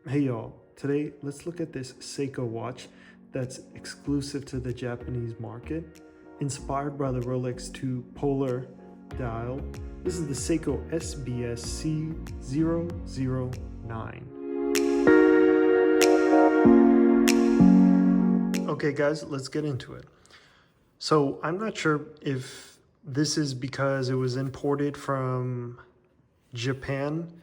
Hey y'all, today let's look at this Seiko watch that's exclusive to the Japanese market, inspired by the Rolex 2 Polar dial. This is the Seiko SBS C009. Okay guys, let's get into it. So I'm not sure if this is because it was imported from Japan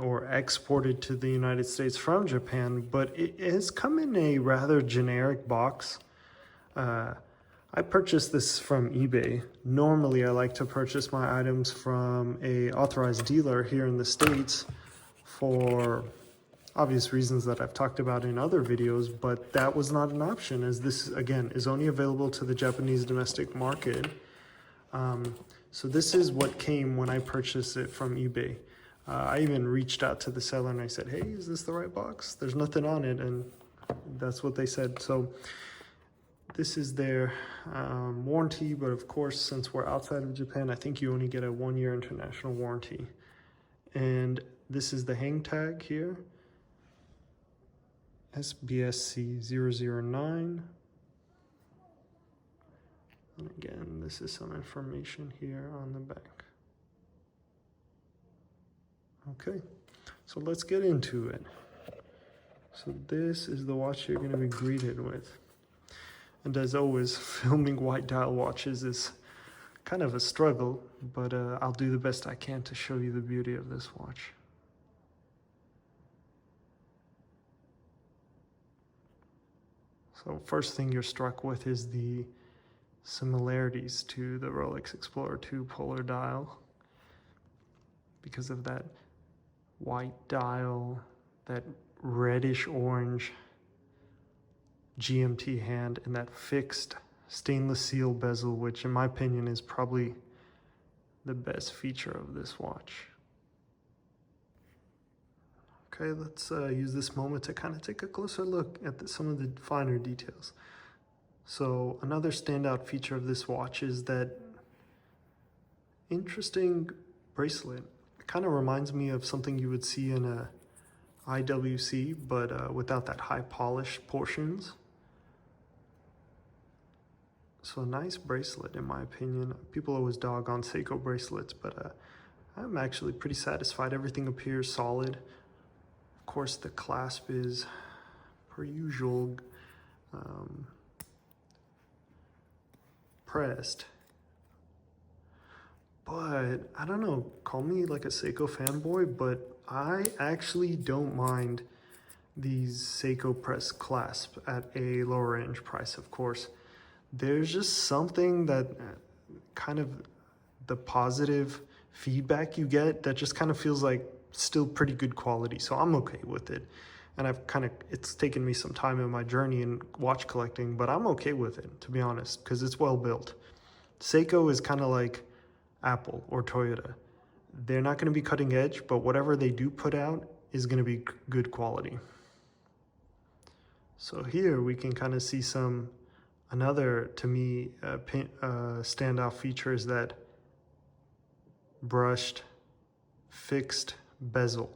or exported to the United States from Japan, but it has come in a rather generic box. I purchased this from eBay. Normally, I like to purchase my items from a authorized dealer here in the States for obvious reasons that I've talked about in other videos, but that was not an option, as this, again, is only available to the Japanese domestic market. So this is what came when I purchased it from eBay. I even reached out to the seller and I said, hey, is this the right box? There's nothing on it, and that's what they said. So this is their warranty, but of course, since we're outside of Japan, I think you only get a 1-year international warranty. And this is the hang tag here, SBSC 009. And again, this is some information here on the back. Okay, so let's get into it. So this is the watch you're going to be greeted with. And as always, filming white dial watches is kind of a struggle, but I'll do the best I can to show you the beauty of this watch. So first thing you're struck with is the similarities to the Rolex Explorer 2 Polar dial, because of that white dial, that reddish orange GMT hand, and that fixed stainless steel bezel, which in my opinion is probably the best feature of this watch. Okay, let's use this moment to kind of take a closer look at some of the finer details. So another standout feature of this watch is that interesting bracelet. It kind of reminds me of something you would see in a IWC, but without that high polish portions. So a nice bracelet, in my opinion. People always dog on Seiko bracelets, but I'm actually pretty satisfied. Everything appears solid. Of course, the clasp is, per usual, pressed. But I don't know, call me like a Seiko fanboy, but I actually don't mind these Seiko press clasp at a lower range price, of course. There's just something that kind of the positive feedback you get that just kind of feels like still pretty good quality. So I'm okay with it. And it's taken me some time in my journey in watch collecting, but I'm okay with it, to be honest, because it's well built. Seiko is kind of like Apple or Toyota. They're not going to be cutting edge, but whatever they do put out is going to be good quality. So here we can kind of see another, to me, standout feature is that brushed, fixed bezel.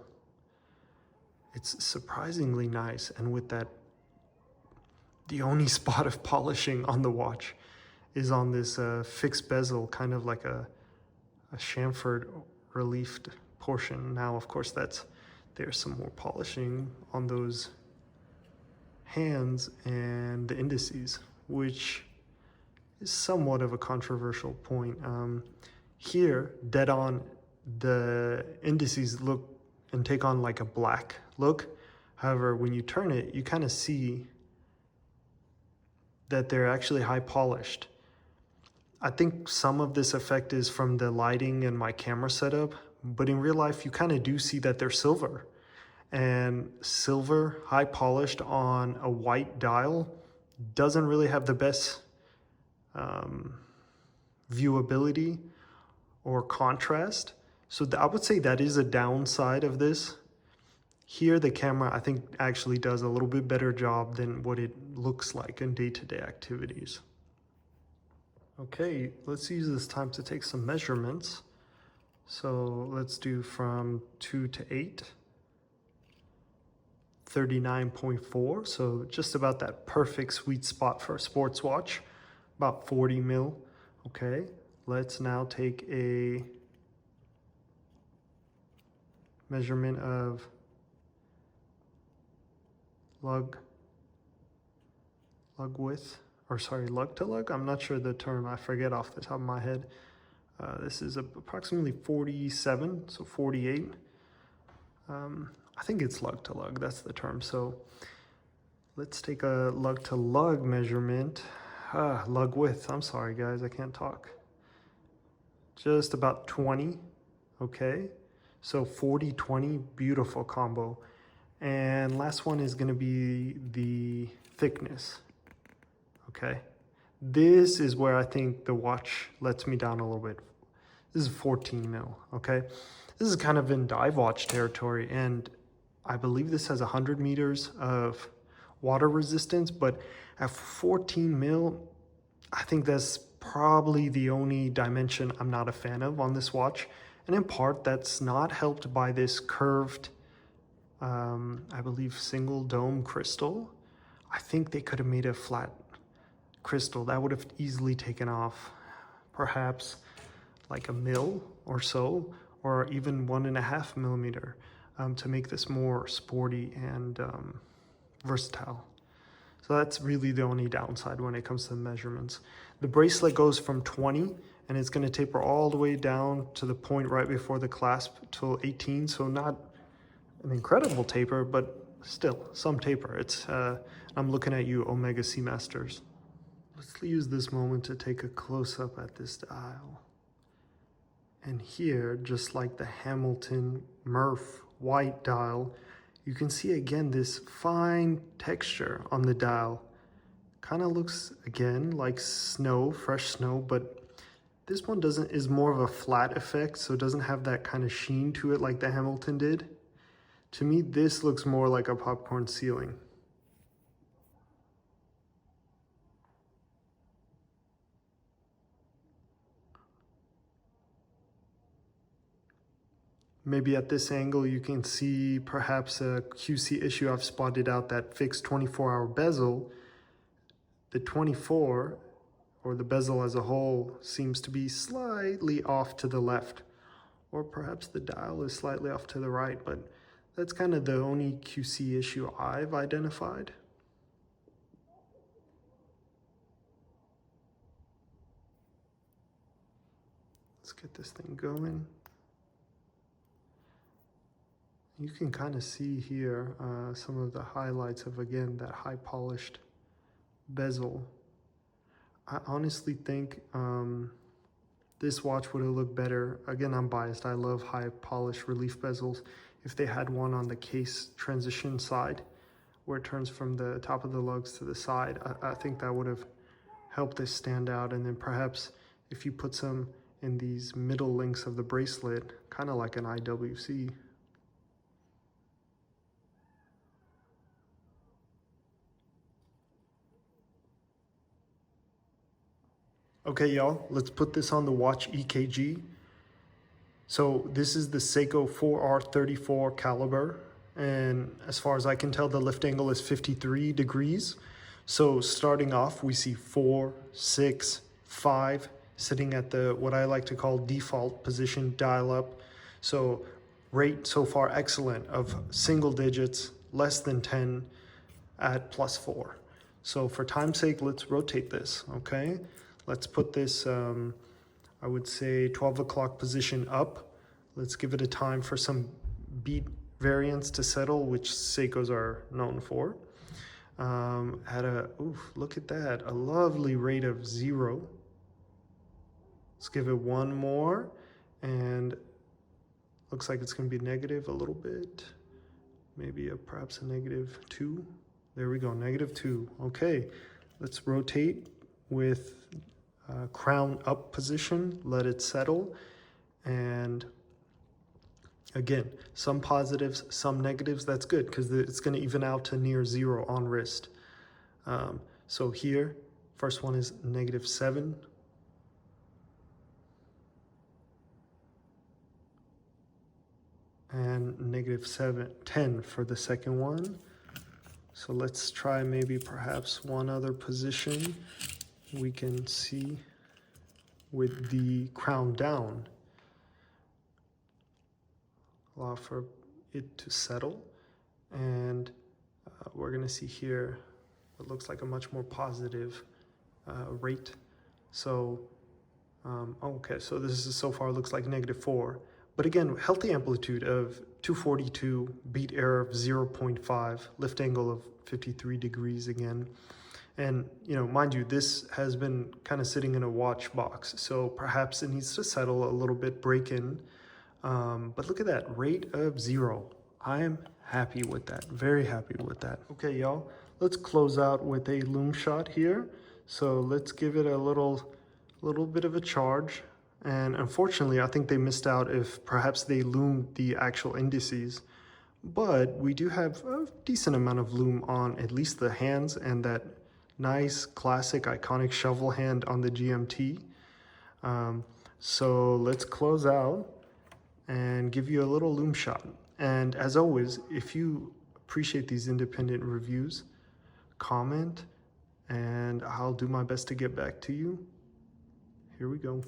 It's surprisingly nice, and with that, the only spot of polishing on the watch is on this fixed bezel, kind of like a chamfered reliefed portion. Now, of course, there's some more polishing on those hands and the indices, which is somewhat of a controversial point. Here, dead on, the indices look and take on like a black look. However, when you turn it, you kind of see that they're actually high polished. I think some of this effect is from the lighting and my camera setup, but in real life, you kind of do see that they're silver. And silver, high polished on a white dial doesn't really have the best viewability or contrast. So I would say that is a downside of this. Here, the camera, I think, actually does a little bit better job than what it looks like in day-to-day activities. Okay, let's use this time to take some measurements. So let's do from 2 to 8. 39.4, so just about that perfect sweet spot for a sports watch, about 40 mil. Okay, let's now take a measurement of lug width, or sorry, lug to lug. I'm not sure the term, I forget off the top of my head. This is approximately 47, so 48. I think it's lug to lug, that's the term. So let's take a lug to lug measurement. Lug width, I'm sorry guys, I can't talk. Just about 20, okay? So 40, 20, beautiful combo. And last one is gonna be the thickness, okay? This is where I think the watch lets me down a little bit. This is 14 mil, okay? This is kind of in dive watch territory, and I believe this has 100 meters of water resistance, but at 14 mil, I think that's probably the only dimension I'm not a fan of on this watch. And in part, that's not helped by this curved, I believe, single dome crystal. I think they could have made a flat crystal. That would have easily taken off perhaps like a mil or so, or even 1.5 millimeter, to make this more sporty and versatile. So that's really the only downside when it comes to the measurements. The bracelet goes from 20 and it's going to taper all the way down to the point right before the clasp till 18. So not an incredible taper, but still some taper. It's I'm looking at you, Omega Seamasters. Let's use this moment to take a close-up at this dial. And here, just like the Hamilton Murph white dial, you can see again this fine texture on the dial. Kind of looks again like snow, fresh snow, but this one is more of a flat effect, so it doesn't have that kind of sheen to it like the Hamilton did. To me, this looks more like a popcorn ceiling. Maybe at this angle you can see perhaps a QC issue. I've spotted out that fixed 24-hour bezel. The 24, or the bezel as a whole, seems to be slightly off to the left. Or perhaps the dial is slightly off to the right, but that's kind of the only QC issue I've identified. Let's get this thing going. You can kind of see here some of the highlights of, again, that high polished bezel. I honestly think this watch would have looked better. Again, I'm biased. I love high polished relief bezels. If they had one on the case transition side, where it turns from the top of the lugs to the side, I think that would have helped this stand out. And then perhaps if you put some in these middle links of the bracelet, kind of like an IWC. Okay, y'all, let's put this on the watch EKG. So this is the Seiko 4R34 caliber, and as far as I can tell, the lift angle is 53 degrees. So starting off, we see 4, 6, 5, sitting at the, what I like to call default position dial up. So rate so far excellent of single digits, less than 10 at +4. So for time's sake, let's rotate this, okay? Let's put this, I would say 12 o'clock position up. Let's give it a time for some beat variance to settle, which Seikos are known for. At a, look at that, a lovely rate of 0. Let's give it one more, and looks like it's gonna be negative a little bit. Maybe perhaps a -2. There we go, -2. Okay, let's rotate with crown up position, let it settle, and again, some positives, some negatives. That's good because it's going to even out to near 0 on wrist. So here, first one is -7. And -10 for the second one. So let's try maybe perhaps one other position we can see with the crown down. Allow for it to settle, and we're going to see here what looks like a much more positive rate. So okay, so this is so far looks like -4, but again, healthy amplitude of 242, beat error of 0.5, lift angle of 53 degrees again. And, you know, mind you, this has been kind of sitting in a watch box, so perhaps it needs to settle a little bit, break in. But look at that, rate of 0. I am happy with that, very happy with that. Okay, y'all, let's close out with a loom shot here. So let's give it a little bit of a charge. And unfortunately, I think they missed out if perhaps they loomed the actual indices. But we do have a decent amount of loom on at least the hands and that nice classic iconic shovel hand on the GMT. So let's close out and give you a little loom shot. And as always, if you appreciate these independent reviews, comment and I'll do my best to get back to you. Here we go.